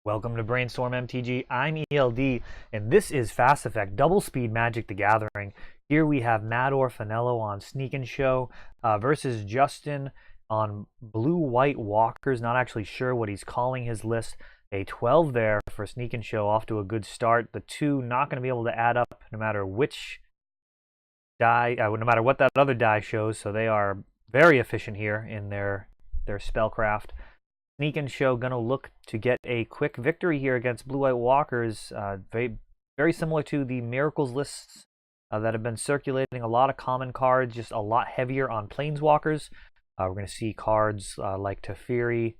Welcome to Brainstorm MTG. I'm ELD, and this is Fast Effect Double Speed Magic the Gathering. Here we have Matt Orfanello on Sneak and Show versus Justin on Blue White Walkers. Not actually sure what he's calling his list. A 12 there for Sneak and Show, off to a good start. The two not going to be able to add up no matter which die, no matter what that other die shows. So they are very efficient here in their spellcraft. Sneak and Show gonna look to get a quick victory here against Blue White Walkers. Very similar to the Miracles lists that have been circulating. A lot of common cards, just a lot heavier on Planeswalkers. We're gonna see cards like Teferi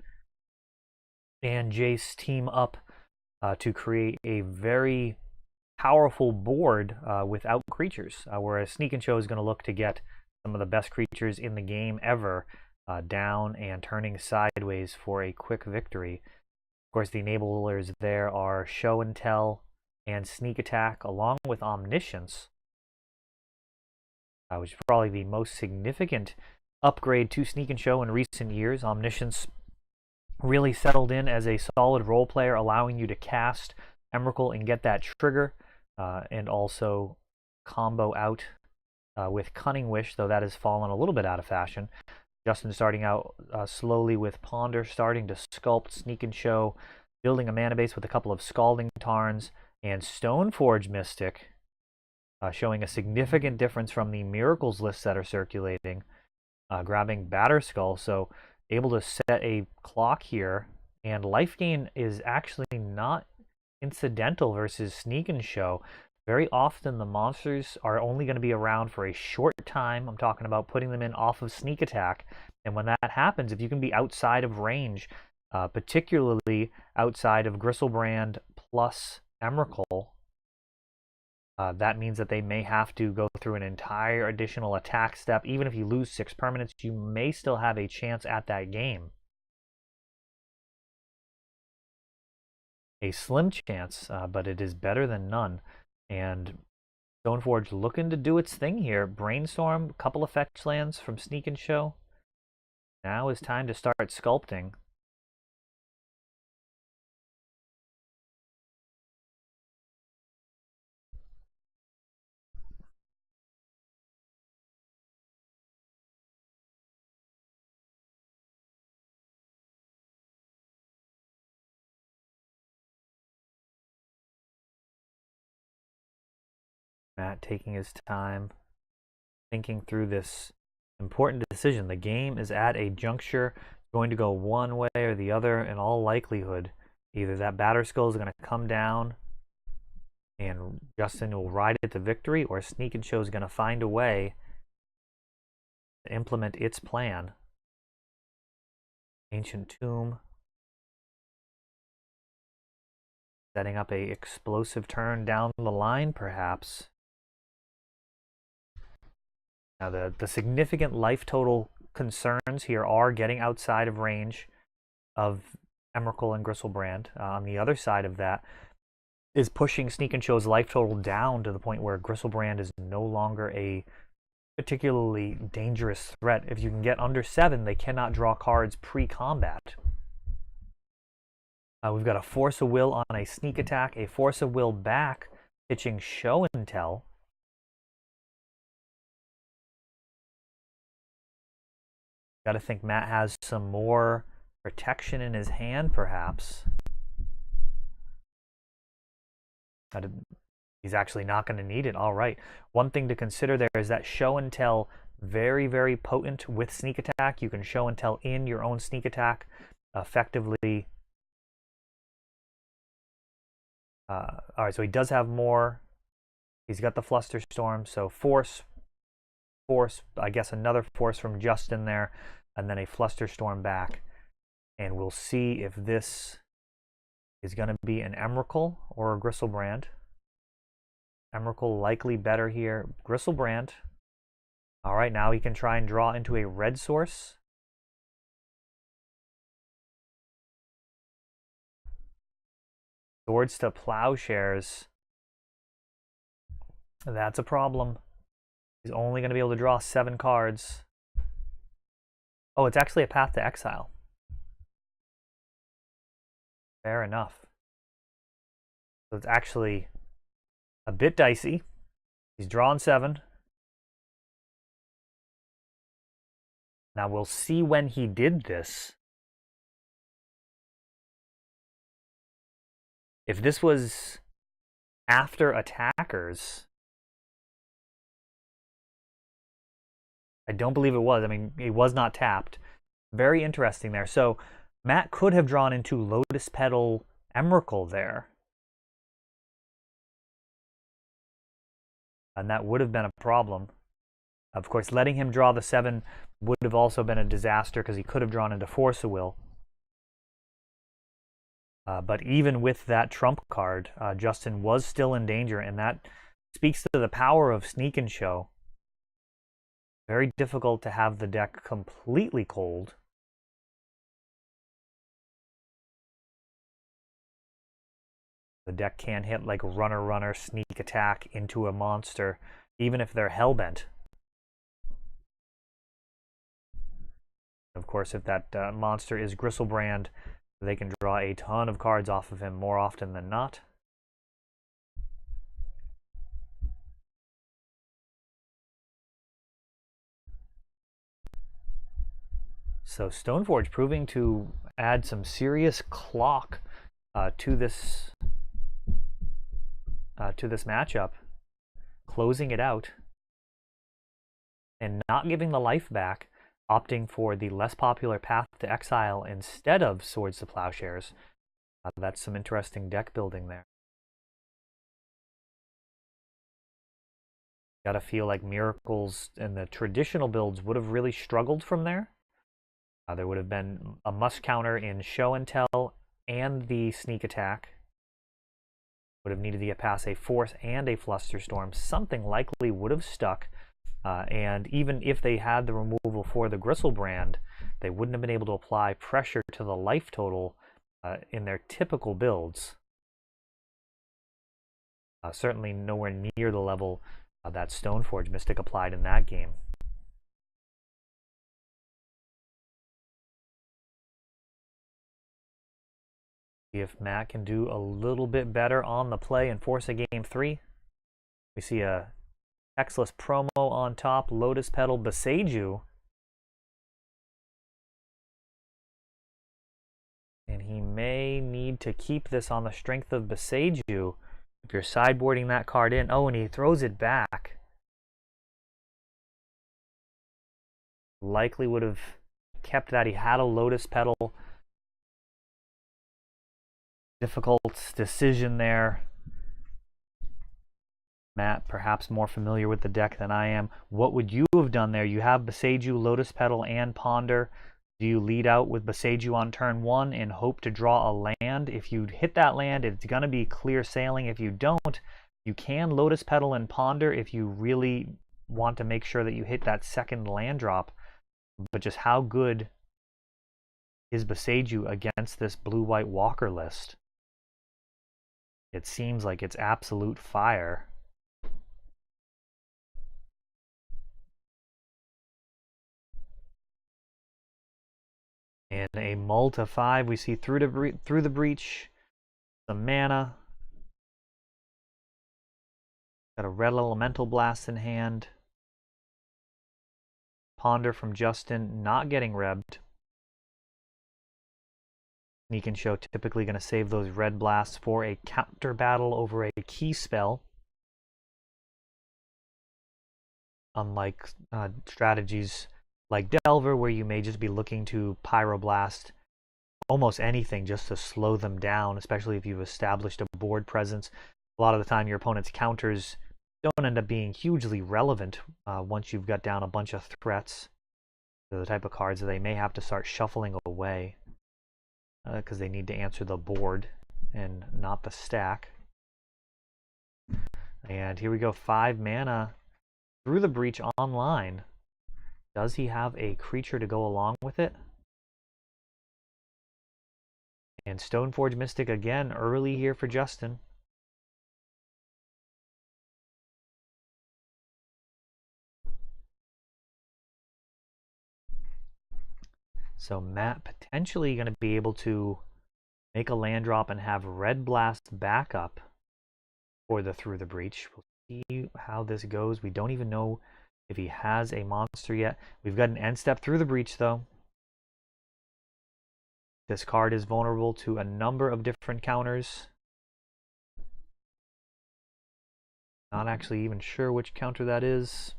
and Jace team up to create a very powerful board without creatures. Whereas Sneak and Show is gonna look to get some of the best creatures in the game ever. Down and turning sideways for a quick victory. Of course, the enablers there are Show and Tell and Sneak Attack, along with Omniscience, which is probably the most significant upgrade to Sneak and Show in recent years. Omniscience really settled in as a solid role player, allowing you to cast Emrakul and get that trigger, and also combo out with Cunning Wish, though that has fallen a little bit out of fashion. Justin starting out slowly with Ponder, starting to sculpt Sneak and Show, building a mana base with a couple of Scalding Tarns, and Stoneforge Mystic, showing a significant difference from the Miracles lists that are circulating, grabbing Batterskull, so able to set a clock here, and life gain is actually not incidental versus Sneak and Show. Very often the monsters are only going to be around for a short time. I'm talking about putting them in off of Sneak Attack. And when that happens, if you can be outside of range, particularly outside of Gristlebrand plus Emrakul, that means that they may have to go through an entire additional attack step. Even if you lose 6 permanents, you may still have a chance at that game. A slim chance, but it is better than none. And Stoneforge looking to do its thing here. Brainstorm, a couple of fetch lands from Sneak and Show. Now is time to start sculpting. Matt taking his time, thinking through this important decision. The game is at a juncture, going to go one way or the other in all likelihood. Either that Batterskull is going to come down and Justin will ride it to victory, or Sneak and Show is going to find a way to implement its plan. Ancient Tomb. Setting up a explosive turn down the line, perhaps. Now, the significant life total concerns here are getting outside of range of Emrakul and Gristlebrand. On the other side of that is pushing Sneak and Show's life total down to the point where Gristlebrand is no longer a particularly dangerous threat. If you can get under 7, they cannot draw cards pre-combat. We've got a Force of Will on a Sneak Attack, a Force of Will back, pitching Show and Tell. Got to think Matt has some more protection in his hand, perhaps. He's actually not going to need it. All right. One thing to consider there is that Show and Tell, very, very potent with Sneak Attack. You can Show and Tell in your own Sneak Attack effectively. All right, so he does have more. He's got the Flusterstorm, so Force, I guess another Force from Justin there, and then a Flusterstorm back. And we'll see if this is going to be an Emrakul or a Gristlebrand. Emrakul likely better here. Gristlebrand. All right, now he can try and draw into a red source. Swords to Plowshares. That's a problem. He's only going to be able to draw 7 cards. Oh, it's actually a Path to Exile. Fair enough. So it's actually a bit dicey. He's drawn 7. Now we'll see when he did this. If this was after attackers, I don't believe it was. I mean, it was not tapped. Very interesting there. So Matt could have drawn into Lotus Petal Emrakul there. And that would have been a problem. Of course, letting him draw the 7 would have also been a disaster because he could have drawn into Force of Will. But even with that trump card, Justin was still in danger, and that speaks to the power of Sneak and Show. Very difficult to have the deck completely cold. The deck can hit like runner, sneak attack into a monster, even if they're hellbent. Of course, if that monster is Gristlebrand, they can draw a ton of cards off of him more often than not. So Stoneforge proving to add some serious clock to this matchup, closing it out and not giving the life back, opting for the less popular Path to Exile instead of Swords to Plowshares. That's some interesting deck building there. Gotta feel like Miracles and the traditional builds would have really struggled from there. There would have been a must counter in Show and Tell and the sneak attack. Would have needed to get past a Force and a Flusterstorm. Something likely would have stuck. And even if they had the removal for the Gristlebrand, they wouldn't have been able to apply pressure to the life total in their typical builds. Certainly nowhere near the level that Stoneforge Mystic applied in that game. See if Matt can do a little bit better on the play and force a game 3. We see a textless promo on top, Lotus Petal Boseiju. And he may need to keep this on the strength of Boseiju. If you're sideboarding that card in, oh, and he throws it back. Likely would have kept that. He had a Lotus Petal. Difficult decision there. Matt, perhaps more familiar with the deck than I am. What would you have done there? You have Boseiju, Lotus Petal, and Ponder. Do you lead out with Boseiju on turn 1 and hope to draw a land? If you hit that land, it's going to be clear sailing. If you don't, you can Lotus Petal and Ponder if you really want to make sure that you hit that second land drop. But just how good is Boseiju against this blue-white Walker list? It seems like it's absolute fire. And a mull to 5, we see through the breach, some mana. Got a red elemental blast in hand. Ponder from Justin, not getting rebbed. Sneak and Show typically going to save those red blasts for a counter battle over a key spell. Unlike strategies like Delver, where you may just be looking to Pyroblast almost anything just to slow them down, especially if you've established a board presence. A lot of the time your opponent's counters don't end up being hugely relevant once you've got down a bunch of threats. They're the type of cards that they may have to start shuffling away because they need to answer the board and not the stack. And here we go, 5 mana through the breach online. Does he have a creature to go along with it? And Stoneforge Mystic again early here for Justin. So Matt potentially going to be able to make a land drop and have Red Blast backup for the Through the Breach. We'll see how this goes. We don't even know if he has a monster yet. We've got an end step Through the Breach, though. This card is vulnerable to a number of different counters. Not actually even sure which counter that is.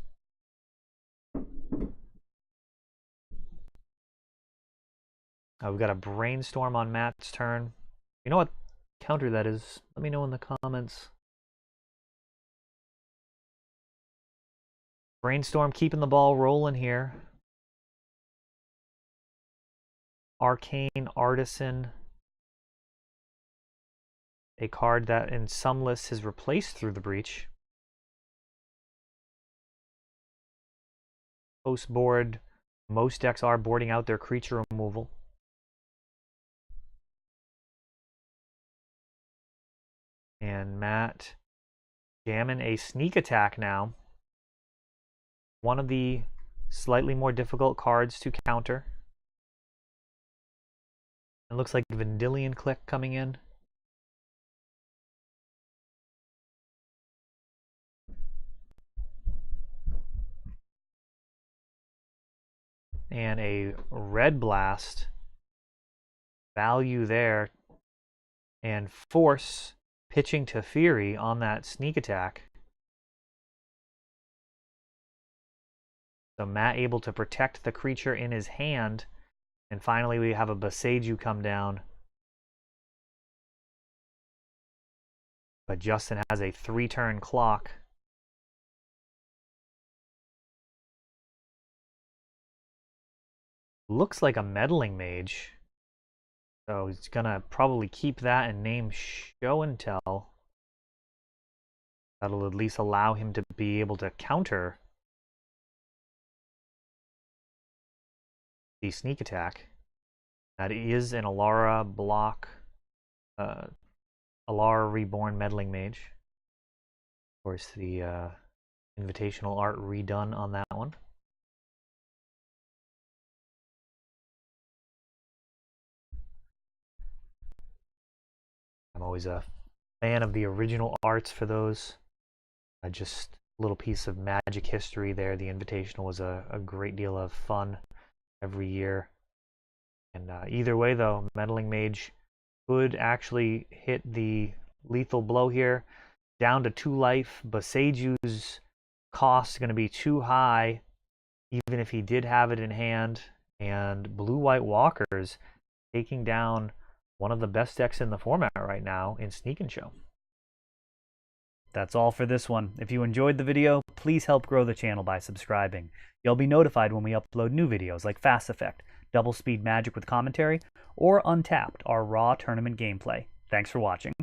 We've got a Brainstorm on Matt's turn. You know what counter that is? Let me know in the comments. Brainstorm keeping the ball rolling here. Arcane Artisan. A card that in some lists is replaced Through the Breach. Post board. Most decks are boarding out their creature removal. And Matt jamming a Sneak Attack now. One of the slightly more difficult cards to counter. It looks like Vendilion Click coming in. And a Red Blast. Value there. And Force pitching to Fury on that Sneak Attack. So Matt able to protect the creature in his hand. And finally we have a Boseiju come down. But Justin has a 3-turn clock. Looks like a Meddling Mage. So he's gonna probably keep that and name Show and Tell. That'll at least allow him to be able to counter the Sneak Attack. That is an Alara block. Alara Reborn Meddling Mage. Of course, the invitational art redone on that one. I'm always a fan of the original arts for those. Just a little piece of Magic history there. The Invitational was a great deal of fun every year. And either way, though, Meddling Mage could actually hit the lethal blow here. Down to 2 life. Boseiju's cost is going to be too high, even if he did have it in hand. And Blue-White Walkers taking down one of the best decks in the format right now in Sneak and Show. That's all for this one. If you enjoyed the video, please help grow the channel by subscribing. You'll be notified when we upload new videos like Fast Effect, Double Speed Magic with commentary, or Untapped, our raw tournament gameplay. Thanks for watching.